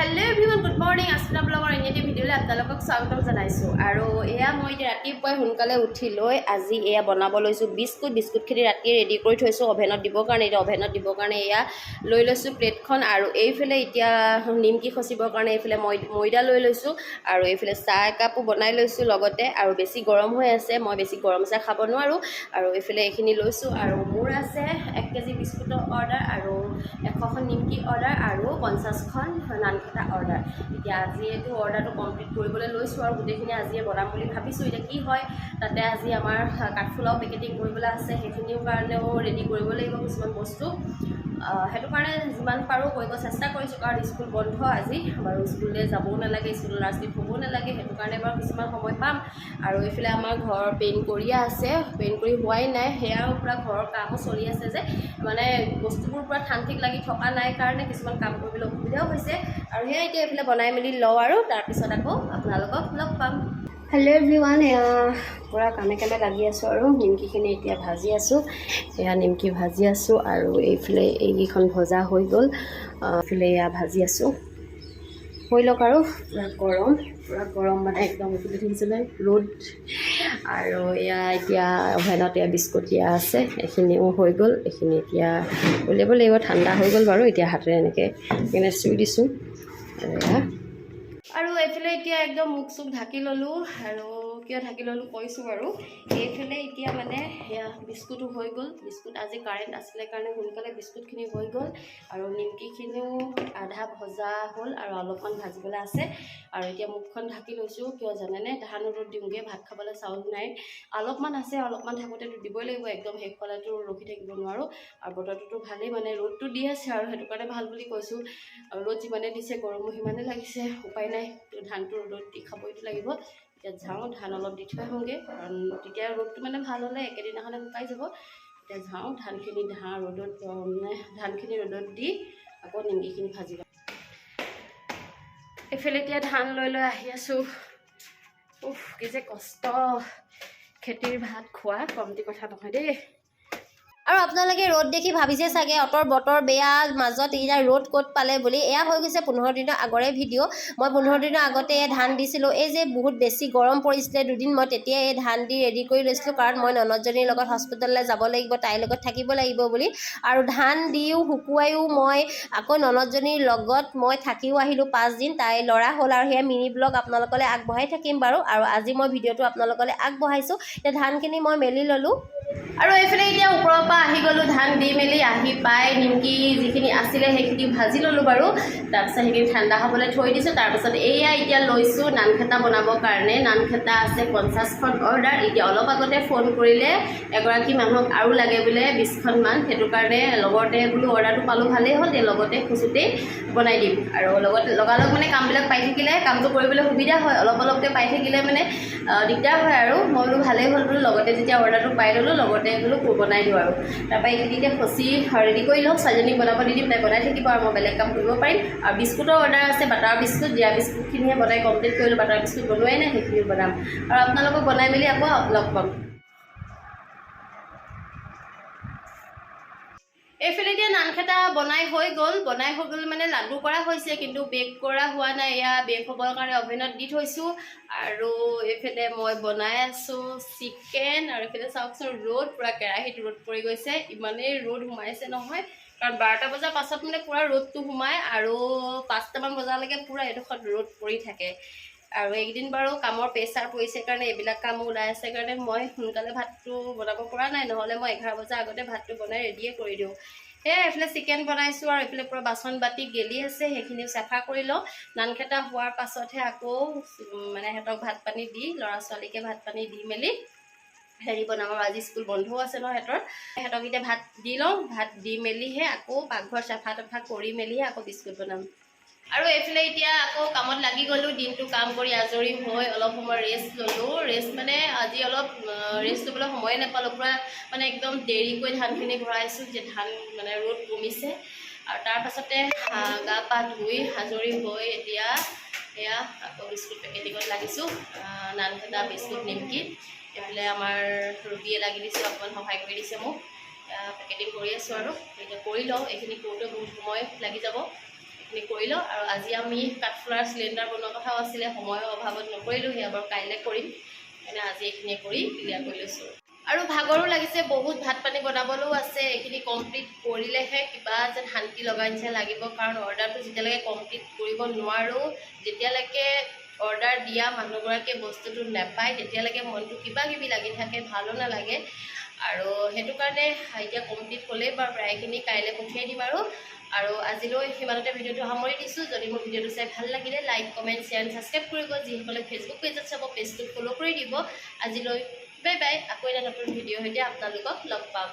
hello everyone good morning आस्था bagger इन्हें video आपलोक स्वागतम जानाइছো আৰু এয়া মই ৰাতিপুৱাই সোনকালে উঠি লৈ আজি এয়া বনাব লৈছো বিস্কুটখিনি ৰাতি ৰেডি কৰি থৈছো ওভেনত দিবৰ কাৰণে এটা ওভেনত দিবৰ কাৰণে এয়া লৈ লৈছো প্লেটখন আৰু এইফালে এতিয়া নিমকি খচিবৰ কাৰণে এইফালে ময়দা লৈ লৈছো আৰু এইফালে চাহ কাপো বনাই লৈছো লগতে আৰু বেছি গৰম হৈ আছে মই বেছি গৰম চাহ খাব নোৱাৰো আৰু এইফালে এখিনি লৈছো আৰু মোৰ আছে 1 কেজি বিস্কুটৰ অৰ্ডাৰ আৰু 100খন নিমকি অৰ্ডাৰ আৰু 50খন নানখেতা অৰ্ডাৰ এতিয়া আজি এইটো অৰ্ডাৰটো কমপ্লিট কৰিবলৈ লৈছো আৰু গুটেখিনি আজি বনাম বুলি ভাবিছো এতিয়া কি হয় তাতে আজি আমাৰ কাঠফুলাও পেকেটিং কৰিবলৈ আছে সেইখিনিৰ কাৰণেও ৰেডি কৰিব লাগিব কিছুমান বস্তু হেতু কাৰণে যিমান পাৰো কৰিব চেষ্টা কৰিছো কাৰণ স্কুল বন্ধ আজি বাৰু স্কুললৈ যাবও নালাগে স্কুল ৰাস্তি থবও নালাগে হেতু কাৰণে বাৰু কিছুমান সময় পাম আৰু এইফালে আমাৰ ঘৰ পেইণ্ট কৰিয়া আছে পেইণ্ট কৰি হোৱাই নাই হেয়াও পুৰা ঘৰৰ কামো চলি আছে যে মানে বস্তুবোৰ পুৰা ঠান্ঠিক লাগি থকা নাই কাৰণে কিছুমান কাম কৰিবলৈ অসুবিধাও হৈছে আৰু হেয়া এতিয়া এইফালে বনাই মেলি লওঁ আৰু তাৰ পিছত আকৌ আপোনালোকক লগ পাম हेलो एवरीवन पूरा कामे लगी आसो और निमकिखिनि इतना भाजी आसो या निमकी भाजी आसो और ये এইখন भजा हो गल इफाले या भाजी आसो हो लग और पूरा गरम माने एकदम उठिले रोड और या ओभेनत बिस्कुट दिया आसे एखिनिओ हो गल एखिनि इतना उलियाब लागिब ठंडा हो गल बारू इतना हाथे एनेके चुई दिसो আৰু এইফালে এতিয়া একদম মুখ চুখ ঢাকি ললো আৰু কিয় ঢাকি ললো কৈছো বাৰু এইফালে এতিয়া মানে বিস্কুট হৈ গল বিস্কুট আজি কাৰেন্ট আসলে কাৰণে সোনকালে বিস্কুটখিনি হৈ গল আৰু নিমকিখিনিও আধা ভজা হল আৰু অলপমান ভাজিবলৈ আছে আৰু এতিয়া মুখখন ঢাকি লৈছো কিয় জানেনে ধান ৰ'দ দিমগে ভাত খাবলৈ চাউল নাই অলপমান আছে অলপমান থাকোতে দিবই লাগিব একদম হেকলাটো ৰখি থাকিব নোৱাৰো আৰু বতৰটো ভালেই মানে ৰ'দটো দি আছে আৰু হেতু কাৰণে ভাল বুলি কৈছো আৰু ৰ'দ যিমানে দিছে গৰমো সিমানে লাগিছে উপায় নাই ধানটো ৰ'দত দি খাবইতো লাগিব এতিয়া যাওঁ ধান অলপ দি থৈ আহোঁগে কাৰণ তেতিয়া ৰ'দটো মানে ভাল হ'লে একেদিনাখনে শুকাই যাব এতিয়া যাওঁ ধানখিনি ৰ'দত দি আকৌ নিমকিখিনি ভাজি লওঁ এইফালে এতিয়া ধান লৈ আহি আছোঁ কি যে কষ্ট খেতিৰ ভাত খোৱা কমটি কথা নহয় দেই আৰু আপোনালোকে ৰ'দ দেখি ভাবিছে চাগে অতৰ বতৰ বেয়া মাজত ইয়া ৰ'দ ক'ত পালে বুলি এয়া হৈ গৈছে 15 দিনৰ আগৰে ভিডিঅ' মই 15 দিনৰ আগতে ধান দিছিলোঁ এই যে বহুত বেছি গৰম পৰিছিলে দুদিন মই তেতিয়া এই ধান দি ৰেডি কৰি লৈছিলোঁ কাৰণ মই ননদজনীৰ লগত হস্পিটেললৈ যাব লাগিব তাইৰ লগত থাকিব লাগিব বুলি আৰু ধান দিও শুকুৱাইও মই আকৌ ননদজনীৰ লগত মই থাকিও আহিলোঁ 5 দিন তাই লৰা হ'ল আৰু হেয়া মিনি ব্লগ আপোনালোকলৈ আগবঢ়াই থাকিম বাৰু আৰু আজি মই ভিডিঅ'টো আপোনালোকলৈ আগবঢ়াইছোঁ এতিয়া ধানখিনি মই মেলি ল'লোঁ আৰু এইফালে এতিয়া ওপৰৰ পৰা আহি গলো ধান দি মেলি আহি পাই নিমকি যিখিনি আছিলে সেইখিনি ভাজি ললো বাৰু তাৰপিছত সেইখিনি ঠাণ্ডা হ'বলৈ থৈ দিছোঁ তাৰপিছত এয়া এতিয়া লৈছোঁ নানখেতা বনাবৰ কাৰণে নানখেতা আছে 50খন অৰ্ডাৰ এতিয়া অলপ আগতে ফোন কৰিলে এগৰাকী মানুহক আৰু লাগে বোলে 20খন মান হেতু কাৰণে লগতে বোলো অৰ্ডাৰটো পালো ভালেই হ'ল লগতে খুচুতেই বনাই দিম আৰু লগতে লগালগ মানে কামবিলাক পাই থাকিলে কামটো কৰিবলৈ সুবিধা হয় অলপতে পাই থাকিলে মানে দিগদাৰ হয় আৰু মই বোলো ভালেই হ'ল বোলো লগতে যেতিয়া অৰ্ডাৰটো পাই ল'লো লগতে বোলো বনাই দিওঁ আৰু তাৰপৰা এইখিনি এতিয়া খচি ৰেডি কৰি লওঁ ছোৱালীজনীক বনাব দি দিম তাই বনাই থাকিব আৰু মই বেলেগ কাম কৰিব পাৰিম আৰু বিস্কুটৰ অৰ্ডাৰ আছে বাটাৰ বিস্কুট দিয়া বিস্কুটখিনিহে বনাই কমপ্লিট কৰিলোঁ বাটাৰ বিস্কুট বনোৱাই নাই সেইখিনি বনাম আৰু আপোনালোকক বনাই মেলি আকৌ লগ পাম এইফালে এতিয়া নানখেতা বনাই হৈ গ'ল মানে লাডু কৰা হৈছে কিন্তু বেক কৰা হোৱা নাই এয়া বেক হ'বৰ কাৰণে অভেনত দি থৈছোঁ আৰু এইফালে মই বনাই আছোঁ চিকেন আৰু এইফালে চাওকচোন ৰ'দ পুৰা কেৰাহীত ৰ'দ পৰি গৈছে ইমানেই ৰ'দ সোমাইছে নহয় কাৰণ 12টা বজাৰ পাছত মানে পুৰা ৰ'দটো সোমাই আৰু 5টামান বজালৈকে পুৰা এডোখৰত ৰ'দ পৰি থাকে আৰু এইকেইদিন বাৰু কামৰ প্ৰেছাৰ পৰিছে কাৰণে এইবিলাক কাম ওলাই আছে কাৰণে মই সোনকালে ভাতটো বনাব পৰা নাই নহ'লে মই 11 বজাৰ আগতে ভাতটো বনাই ৰেডিয়ে কৰি দিওঁ এইফালে চিকেন বনাইছোঁ আৰু এইফালে পুৰা বাচন বাতি গেলি আছে সেইখিনি চাফা কৰি লওঁ নানখেতা হোৱাৰ পাছতহে আকৌ মানে সিহঁতক ভাত পানী দি ল'ৰা ছোৱালীকে ভাত পানী দি মেলি হেৰি বনাম আৰু আজি স্কুল বন্ধও আছে ন সিহঁতক এতিয়া ভাত দি লওঁ ভাত দি মেলিহে আকৌ পাকঘৰ চাফা তাফা কৰি মেলিহে আকৌ বিস্কুট বনাম আৰু এইফালে এতিয়া আকৌ কামত লাগি গ'লোঁ দিনটো কাম কৰি আজৰি হৈ অলপ সময় ৰেষ্ট ল'লোঁ ৰেষ্ট মানে আজি অলপ ৰেষ্ট ল'বলৈ সময়ে নাপালোঁ পুৰা মানে একদম দেৰিকৈ ধানখিনি ভৰাইছোঁ যে ধান মানে ৰ'দ কমিছে আৰু তাৰ পাছতে গা পা ধুই আজৰি হৈ এতিয়া এয়া আকৌ বিস্কুট পেকেটিঙত লাগিছোঁ নানখেতা বিস্কুট নিমকি এইফালে আমাৰ ৰুবিয়ে লাগি দিছে অকণমান সহায় কৰি দিছে মোক পেকেটিং কৰি আছোঁ আৰু এতিয়া কৰি লওঁ এইখিনি কৰোঁতে বহুত সময় লাগি যাব সেইখিনি কৰি লওঁ আৰু আজি আমি কাঠফুলাৰ চিলিণ্ডাৰ বনোৱা কথাও আছিলে সময়ৰ অভাৱত নকৰিলোঁ সেয়া বাৰু কাইলৈ কৰিম মানে আজি এইখিনি কৰি ক্লিয়াৰ কৰি লৈছোঁ আৰু ভাগৰো লাগিছে বহুত ভাত পানী বনাবলৈও আছে এইখিনি কমপ্লিট কৰিলেহে কিবা যেন শান্তি লগা নিচিনা লাগিব কাৰণ অৰ্ডাৰটো যেতিয়ালৈকে কমপ্লিট কৰিব নোৱাৰোঁ যেতিয়ালৈকে অৰ্ডাৰ দিয়া মানুহগৰাকীয়ে বস্তুটো নাপায় তেতিয়ালৈকে মনটো কিবা কিবি লাগি থাকে ভালো নালাগে আৰু সেইটো কাৰণে এতিয়া কমপ্লিট হ'লেই বাৰু প্ৰায়খিনি কাইলৈ পঠিয়াই দিম আৰু আজিলৈ সিমানতে ভিডিঅ'টো সামৰি দিছোঁ যদি মোৰ ভিডিঅ'টো চাই ভাল লাগিলে like comment share and subscribe কৰিব যিসকলে ফেচবুক পেজত চাব পেজটো ফ'ল' কৰি দিব আজিলৈ বাই বাই আকৌ এটা নতুন ভিডিঅ' সৈতে আপোনালোকক লগ পাম